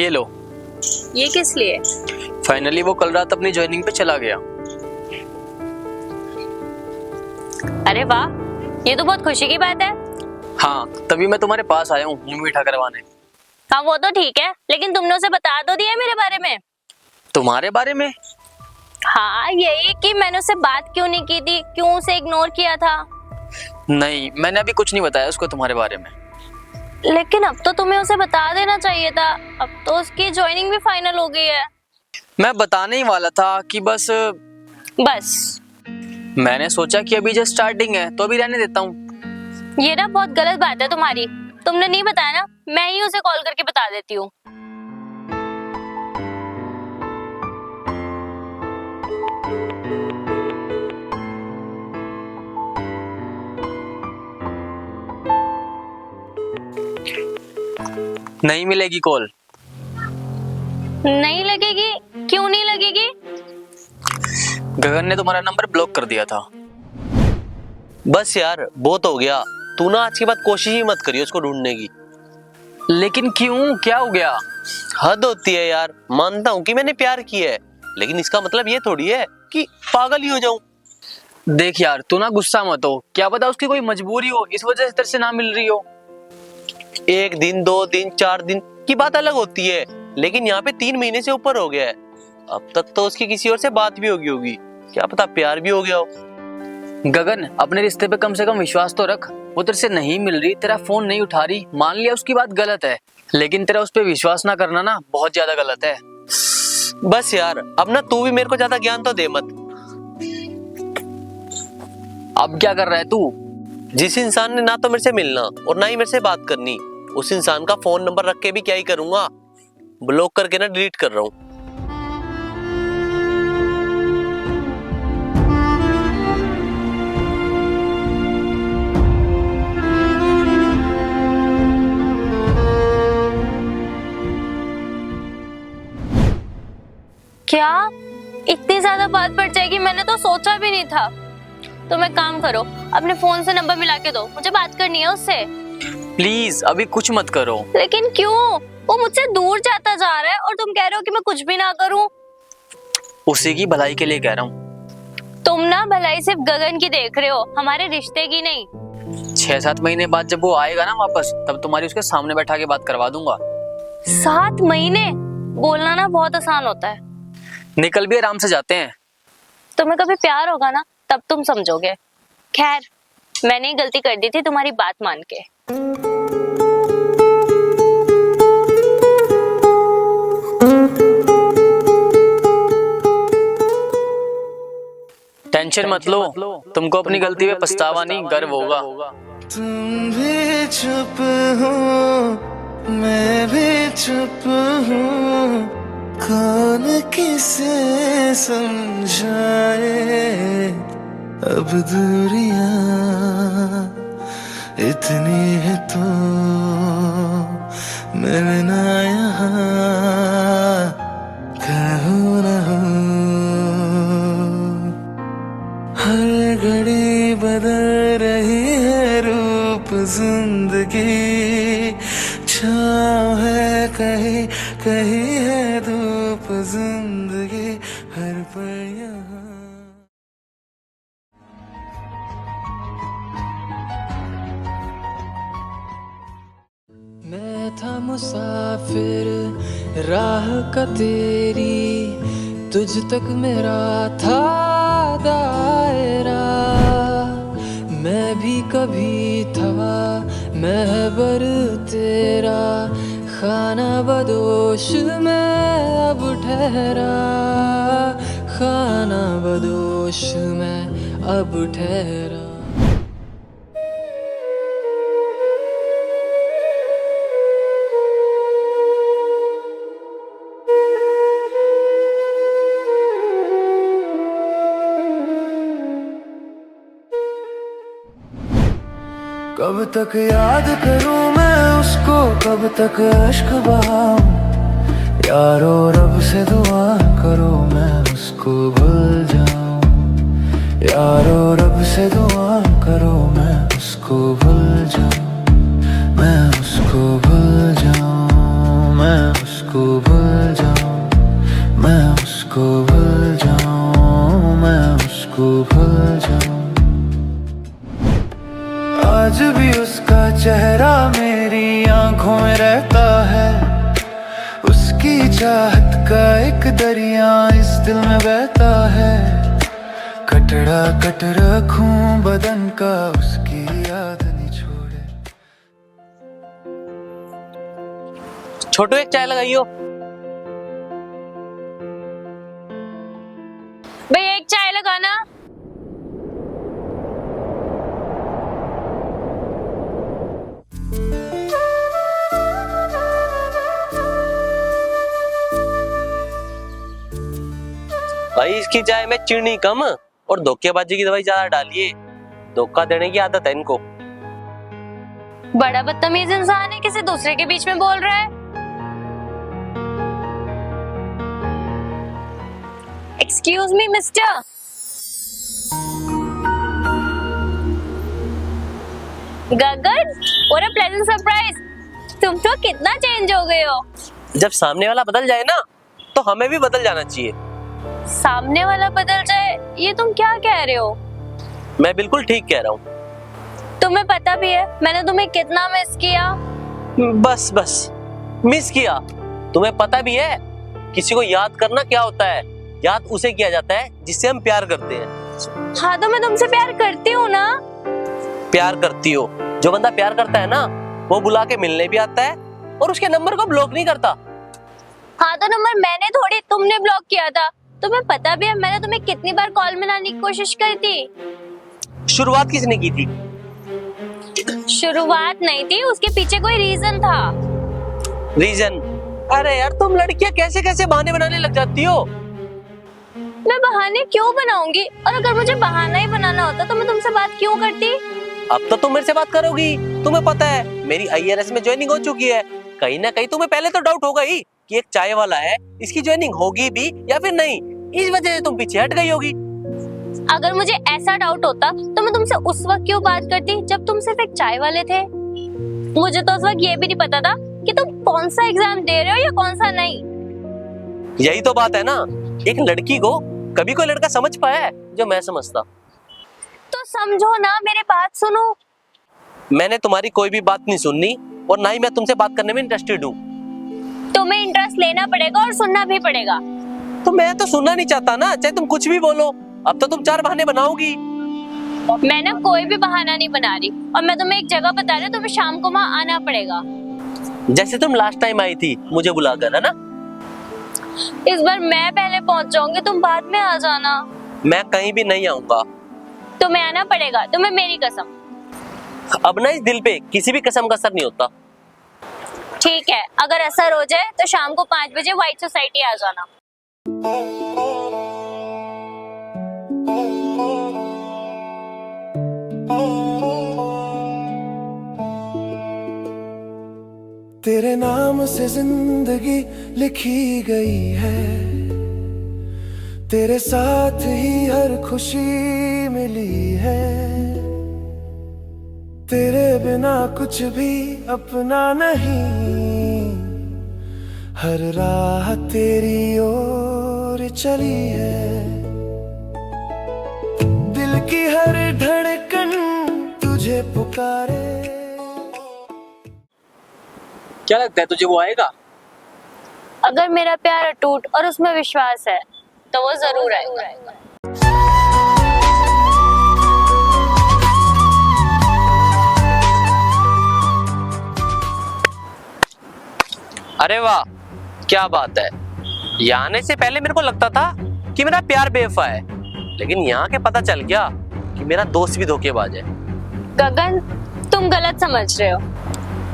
ये लो। ये किस लिए? फाइनली वो कल रात अपनी ज्वाइनिंग पे चला गया। अरे वाह, ये तो बहुत खुशी की बात है। हाँ, तभी मैं तुम्हारे पास आया हूँ मुंह मीठा करवाने। हाँ वो तो ठीक है, लेकिन तुमने उसे बता तो दिया मेरे बारे में। तुम्हारे बारे में? हाँ, यही कि मैंने उससे बात क्यों नहीं की थी, क्यों उसे इग्नोर किया था। नहीं, मैंने अभी कुछ नहीं बताया उसको तुम्हारे बारे में। लेकिन अब तो तुम्हें उसे बता देना चाहिए था। अब तो उसकी ज्वाइनिंग भी फाइनल हो गई है। मैं बताने ही वाला था कि बस मैंने सोचा कि अभी जस्ट स्टार्टिंग है तो अभी रहने देता हूँ। ये ना बहुत गलत बात है तुम्हारी। तुमने नहीं बताया ना, मैं ही उसे कॉल करके बता देती हूँ। नहीं मिलेगी कॉल। नहीं लगेगी? क्यों नहीं लगेगी? गगन ने तुम्हारा नंबर ब्लॉक कर दिया था। बस यार, बहुत हो गया। तू ना आज के बाद कोशिश ही मत करियो उसको ढूंढने की। लेकिन क्यों, क्या हो गया? हद होती है यार। मानता हूँ कि मैंने प्यार किया है, लेकिन इसका मतलब ये थोड़ी है कि पागल ही हो जाऊं। देख यार, तू ना गुस्सा मत हो। क्या पता उसकी कोई मजबूरी हो, इस वजह से तेरे से ना मिल रही हो। 1 दिन 2 दिन 4 दिन की बात अलग होती है, लेकिन यहाँ पे 3 महीने से ऊपर हो गया है। अब तक तो उसकी किसी और से बात भी होगी। क्या पता प्यार भी हो गया हो। गगन, अपने रिश्ते पे कम से कम विश्वास तो रख। वो तेरे से नहीं मिल रही, तेरा फोन नहीं उठा रही, मान लिया उसकी बात गलत है, लेकिन तेरा उस पे विश्वास ना करना ना बहुत ज्यादा गलत है। बस यार, अब ना तू भी मेरे को ज्यादा ज्ञान तो दे मत। अब क्या कर रहा है तू? जिस इंसान ने ना तो मेरे से मिलना और ना ही मेरे से बात करनी, उस इंसान का फोन नंबर रख के भी क्या ही करूंगा। ब्लॉक करके ना डिलीट कर रहा हूँ। क्या इतनी ज्यादा बात बढ़ जाएगी? मैंने तो सोचा भी नहीं था। तुम एक काम करो, अपने फोन से नंबर मिला के दो, मुझे बात करनी है उससे। प्लीज अभी कुछ मत करो। लेकिन क्यों? वो मुझसे दूर जाता जा रहा है और तुम कह रहे हो कि मैं कुछ भी ना करूं। उसी की भलाई के लिए कह रहा हूँ। तुम ना भलाई सिर्फ गगन की देख रहे हो, हमारे रिश्ते की नहीं। 6-7 महीने बाद जब वो आएगा ना वापस, तब तुम्हारी उसके सामने बैठा के बात करवा दूंगा। 7 महीने बोलना ना बहुत आसान होता है। निकल भी आराम से जाते हैं। तुम्हें कभी प्यार होगा ना, तब तुम समझोगे। खैर, मैंने ही गलती कर दी थी तुम्हारी बात मान के। टेंशन मत लो, तुमको अपनी गलती पे पछतावा नहीं, गर्व होगा। तुम भी चुप हो, मैं भी चुप हूँ, कौन किसे समझाए। अब दूरियां इतनी है तो मिलना यहाँ कहूँ न हो। हर घड़ी बदल रही है रूप जिंदगी, छाँव है कहीं कहीं है धूप जिंदगी हर पल यहाँ। मैं था मुसाफिर राह का तेरी, तुझ तक मेरा था दायरा। मैं भी कभी था महबर तेरा, खाना बदोश मैं अब ठहरा, खाना बदोश मैं अब ठहरा। कब तक याद करूं मैं उसको, कब तक अश्क बहाऊं। यारो रब से दुआ करो मैं उसको भूल जाऊं। यारो रब से दुआ करो मैं उसको भूल जाऊं। मैं उसको भूल जाऊं, मैं उसको उसको भूल जाऊं, मैं उसको भूल जाऊं, मैं उसको भूल जाऊं। आज भी उसका चेहरा मेरी आंखों में रहता है, उसकी चाहत का एक दरिया इस दिल में बहता है। कटरा कट रखूं बदन का, उसकी याद नहीं छोड़े। छोटू एक चाय लगाइयो। भैया एक चाय लगाना। भाई इसकी चाय में चीनी कम और धोखेबाजी की दवाई ज्यादा डालिए। धोखा देने की आदत है इनको। बड़ा बदतमीज इंसान है, किसी दूसरे के बीच में बोल रहा है। Excuse me mister. Gagan, what a pleasant surprise. तुम तो कितना चेंज हो गए हो। जब सामने वाला बदल जाए ना तो हमें भी बदल जाना चाहिए। सामने वाला बदल जाए, ये तुम क्या कह रहे हो? मैं बिल्कुल ठीक कह रहा हूँ। तुम्हें पता भी है मैंने तुम्हें कितना मिस किया। बस बस मिस किया। तुम्हें पता भी है किसी को याद करना क्या होता है। याद उसे किया जाता है जिससे हम प्यार करते हैं। हाँ तो मैं तुमसे प्यार करती हूँ ना। प्यार करती हो? जो बंदा प्यार करता है ना वो बुला के मिलने भी आता है और उसके नंबर को ब्लॉक नहीं करता। हाँ तो नंबर मैंने थोड़ी, तुमने ब्लॉक किया था। तुम्हें पता भी है मैंने तुम्हें कितनी बार कॉल मिलाने की कोशिश की थी। शुरुआत किसने की थी? शुरुआत नहीं थी, उसके पीछे कोई रीजन था। रीजन? अरे यार तुम लड़कियां कैसे कैसे बहाने बनाने लग जाती हो। मैं बहाने क्यों बनाऊंगी? और अगर मुझे बहाना ही बनाना होता तो मैं तुमसे बात क्यों करती? अब तो तुम मेरे से बात करोगी। तुम्हें पता है मेरी IRS में ज्वाइनिंग हो चुकी है। कहीं ना कहीं तुम्हें पहले तो डाउट होगा ही कि एक चाय वाला है, इसकी ज्वाइनिंग होगी भी या फिर नहीं। इस वजह से तुम पीछे हट गई होगी। अगर मुझे ऐसा डाउट होता तो मैं तुमसे उस वक्त क्यों बात करती जब तुम सिर्फ एक चाय वाले थे। मुझे तो उस वक्त ये भी नहीं पता था कि तुम कौन सा एग्जाम दे रहे हो या कौन सा नहीं। यही तो बात है ना, एक लड़की को कभी कोई लड़का समझ पाया है जो मैं समझता। तो समझो ना, मेरी बात सुनो। मैंने तुम्हारी कोई भी बात नहीं सुननी और ना ही मैं तुमसे बात करने में इंटरेस्टेड हूँ। तुम्हें इंटरेस्ट लेना पड़ेगा और सुनना भी पड़ेगा। तो मैं तो सुनना नहीं चाहता ना, चाहे तुम कुछ भी बोलो। अब तो तुम 4 बहाने बनाओगी। मैं ना कोई भी बहाना नहीं बना रही और मैं तुम्हें एक जगह बता रही हूँ, तुम्हें शाम को वहाँ आना पड़ेगा। जैसे तुम लास्ट टाइम आई थी मुझे बुलाकर, है ना? इस बार मैं पहले पहुँच जाऊंगी, तुम बाद में आ जाना। मैं कहीं भी नहीं आऊंगा। तुम्हें आना पड़ेगा, तुम्हें मेरी कसम। अब ना इस दिल पे किसी भी कसम का असर नहीं होता। ठीक है, अगर असर हो जाए तो शाम को 5 बजे व्हाइट सोसाइटी आ जाना। तेरे नाम से जिंदगी लिखी गई है, तेरे साथ ही हर खुशी मिली है। तेरे बिना कुछ भी अपना नहीं, हर राह तेरी ओर चली है। दिल की हर धड़कन तुझे पुकारे। क्या लगता है तुझे वो आएगा? अगर मेरा प्यार अटूट और उसमें विश्वास है तो वो जरूर आएगा। अरे वाह, क्या बात है। यहाँ आने से पहले मेरे को लगता था कि मेरा प्यार बेवफा है, लेकिन यहाँ के पता चल गया कि मेरा दोस्त भी धोखेबाज है। गगन, तुम गलत समझ रहे हो।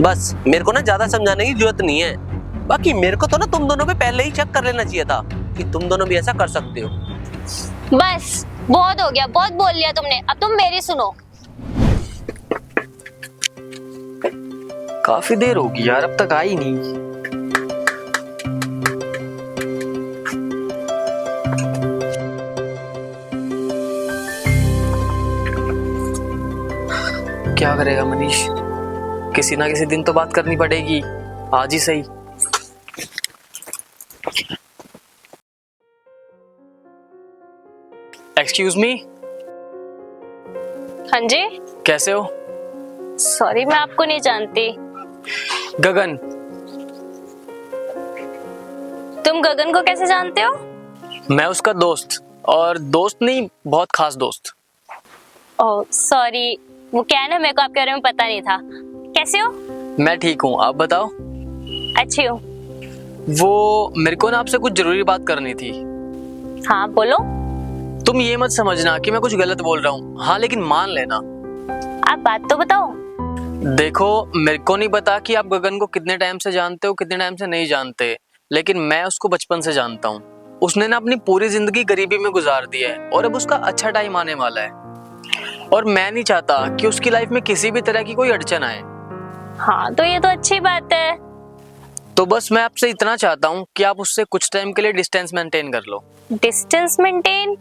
बस मेरे को ना ज्यादा समझाने की जरूरत नहीं है। बाकी मेरे को तो ना तुम दोनों पे पहले ही चेक कर लेना चाहिए था कि तुम दोनों भी ऐसा कर सकते हो। बस बहुत हो गया, बहुत बोल लिया तुमने, अब तुम मेरी सुनो। काफी देर होगी यार, अब तक आई नहीं। क्या करेगा मनीष, किसी ना किसी दिन तो बात करनी पड़ेगी। आज ही सही। एक्सक्यूज मी, हाँ जी। कैसे हो? सॉरी, मैं आपको नहीं जानती। गगन। तुम गगन को कैसे जानते हो? मैं उसका दोस्त, और दोस्त नहीं, बहुत खास दोस्त। ओह सॉरी, वो क्या है ना, मेरे को आपके बारे में पता नहीं था। कैसे हो? मैं ठीक हूँ, आप बताओ। अच्छी हूँ। वो मेरे को ना आपसे कुछ जरूरी बात करनी थी। हाँ बोलो। तुम ये मत समझना कि मैं कुछ गलत बोल रहा हूँ, हाँ, लेकिन मान लेना। आप बात तो बताओ। देखो, मेरे को नहीं पता कि आप गगन को कितने टाइम से जानते हो, कितने टाइम से नहीं जानते, लेकिन मैं उसको बचपन से जानता हूँ। उसने ना अपनी पूरी जिंदगी गरीबी में गुजार दी है और अब उसका अच्छा टाइम आने वाला है, और मैं नहीं चाहता कि उसकी लाइफ में किसी भी तरह की कोई अड़चन आए। हाँ तो ये तो अच्छी बात है। तो बस मैं आपसे इतना चाहता हूँ कि आप उससे कुछ टाइम के लिए डिस्टेंस मेंटेन कर लो। Distance maintain?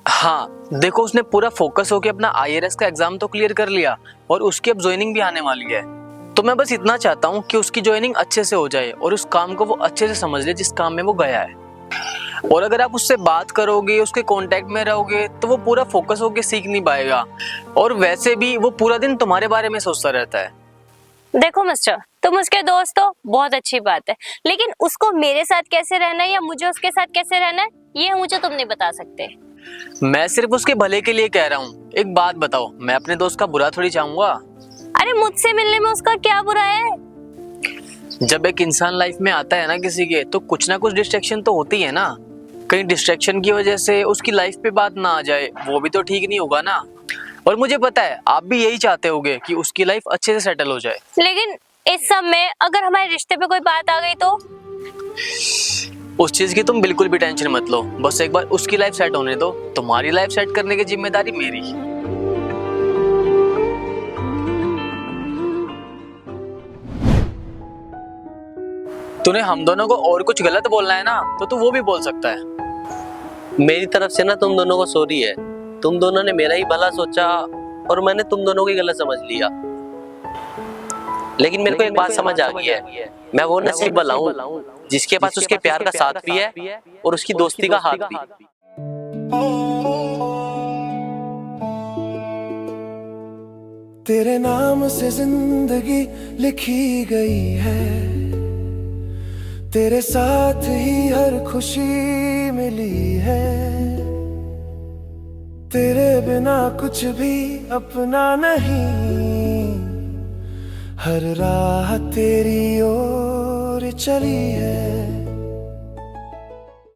हाँ, देखो, उसने पूरा फोकस होकर अपना आईआरएस का एग्जाम तो क्लियर कर लिया और उसकी अब ज्वाइनिंग भी आने वाली है। तो मैं बस इतना चाहता हूँ कि उसकी ज्वाइनिंग अच्छे से हो जाए और उस काम को वो अच्छे से समझ ले जिस काम में वो गया है। और अगर आप उससे बात करोगे, उसके कांटेक्ट में रहोगे, तो वो पूरा फोकस होकर सीख नहीं पाएगा, और वैसे भी वो पूरा दिन तुम्हारे बारे में सोचता रहता है। देखो मिस्टर, तुम उसके दोस्त हो, बहुत अच्छी बात है, लेकिन उसको मेरे साथ कैसे रहना है या मुझे उसके साथ कैसे रहना है, ये मुझे तुम नहीं बता सकते। मैं सिर्फ उसके भले के लिए कह रहा हूँ। एक बात बताओ, मैं अपने दोस्त का बुरा थोड़ी चाहूंगा। अरे मुझसे मिलने में उसका क्या बुरा है? जब एक इंसान लाइफ में आता है ना किसी के, तो कुछ ना कुछ डिस्ट्रैक्शन तो होती है ना। कहीं डिस्ट्रैक्शन की वजह से उसकी लाइफ पे बात ना आ जाए, वो भी तो ठीक नहीं होगा ना। और मुझे पता है आप भी यही चाहते होगे कि उसकी लाइफ अच्छे से सेटल हो जाए। लेकिन इस सब में अगर हमारे रिश्ते पे कोई बात आ गई तो? उस चीज की तुम बिल्कुल भी टेंशन मत लो, बस एक बार उसकी लाइफ सेट होने दो। तुम्हारी लाइफ सेट करने की जिम्मेदारी मेरी। तूने हम दोनों को और कुछ गलत बोलना है ना, तो तू वो भी बोल सकता है। मेरी तरफ से ना तुम दोनों को सॉरी है। तुम दोनों ने मेरा ही भला सोचा और मैंने तुम दोनों की गलत समझ लिया। लेकिन मेरे को एक बात समझ आ गई है, मैं वो नसीब वाला हूँ जिसके पास उसके प्यार का साथ भी है और उसकी दोस्ती का हाथ भी। तेरे नाम से जिंदगी लिखी गई है, तेरे साथ ही हर खुशी मिली है, तेरे बिना कुछ भी अपना नहीं, हर राह तेरी ओर चली है।